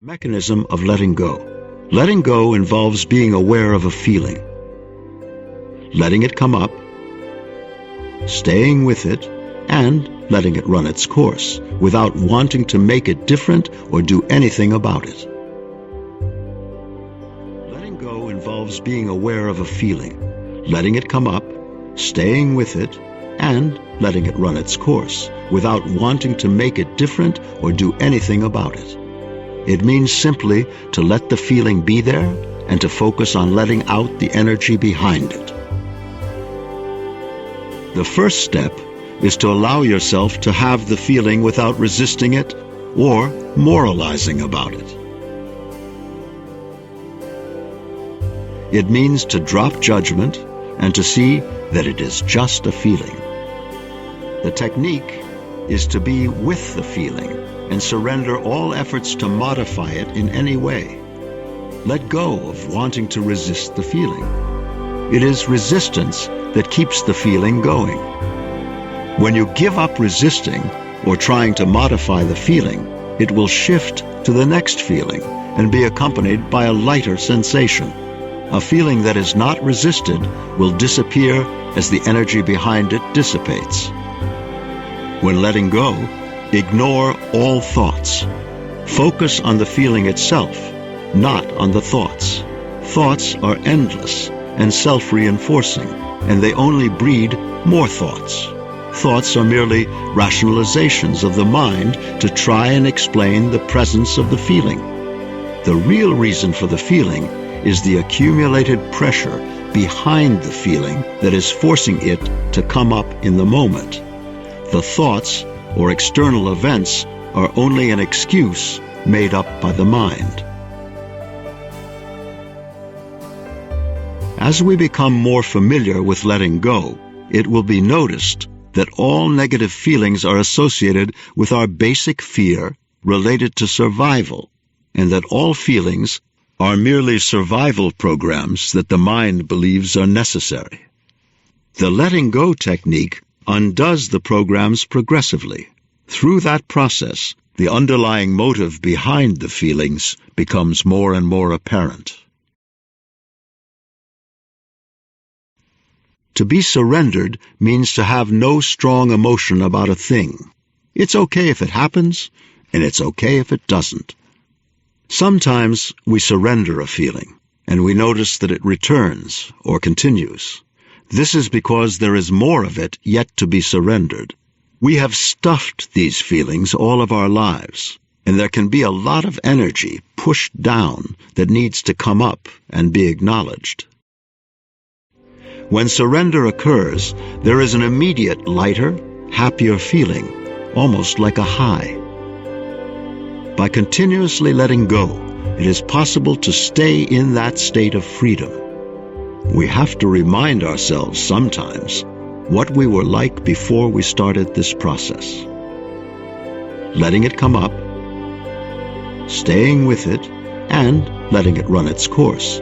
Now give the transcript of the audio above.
Mechanism of letting go. Letting go involves being aware of a feeling, letting it come up, staying with it, and letting it run its course without wanting to make it different or do anything about it. Letting go involves being aware of a feeling, letting it come up, staying with it, and letting it run its course without wanting to make it different or do anything about it. It means simply to let the feeling be there and to focus on letting out the energy behind it. The first step is to allow yourself to have the feeling without resisting it or moralizing about it. It means to drop judgment and to see that it is just a feeling. The technique is to be with the feeling and surrender all efforts to modify it in any way. Let go of wanting to resist the feeling. It is resistance that keeps the feeling going. When you give up resisting or trying to modify the feeling, it will shift to the next feeling and be accompanied by a lighter sensation. A feeling that is not resisted will disappear as the energy behind it dissipates. When letting go, ignore all thoughts. Focus on the feeling itself, not on the thoughts. Thoughts are endless and self-reinforcing, and they only breed more thoughts. Thoughts are merely rationalizations of the mind to try and explain the presence of the feeling. The real reason for the feeling is the accumulated pressure behind the feeling that is forcing it to come up in the moment. The thoughts or external events are only an excuse made up by the mind. As we become more familiar with letting go, it will be noticed that all negative feelings are associated with our basic fear related to survival, and that all feelings are merely survival programs that the mind believes are necessary. The letting go technique undoes the programs progressively. Through that process, the underlying motive behind the feelings becomes more and more apparent. To be surrendered means to have no strong emotion about a thing. It's okay if it happens, and it's okay if it doesn't. Sometimes we surrender a feeling, and we notice that it returns or continues. This is because there is more of it yet to be surrendered. We have stuffed these feelings all of our lives, and there can be a lot of energy pushed down that needs to come up and be acknowledged. When surrender occurs, there is an immediate lighter, happier feeling, almost like a high. By continuously letting go, it is possible to stay in that state of freedom. We have to remind ourselves sometimes what we were like before we started this process. Letting it come up, staying with it, and letting it run its course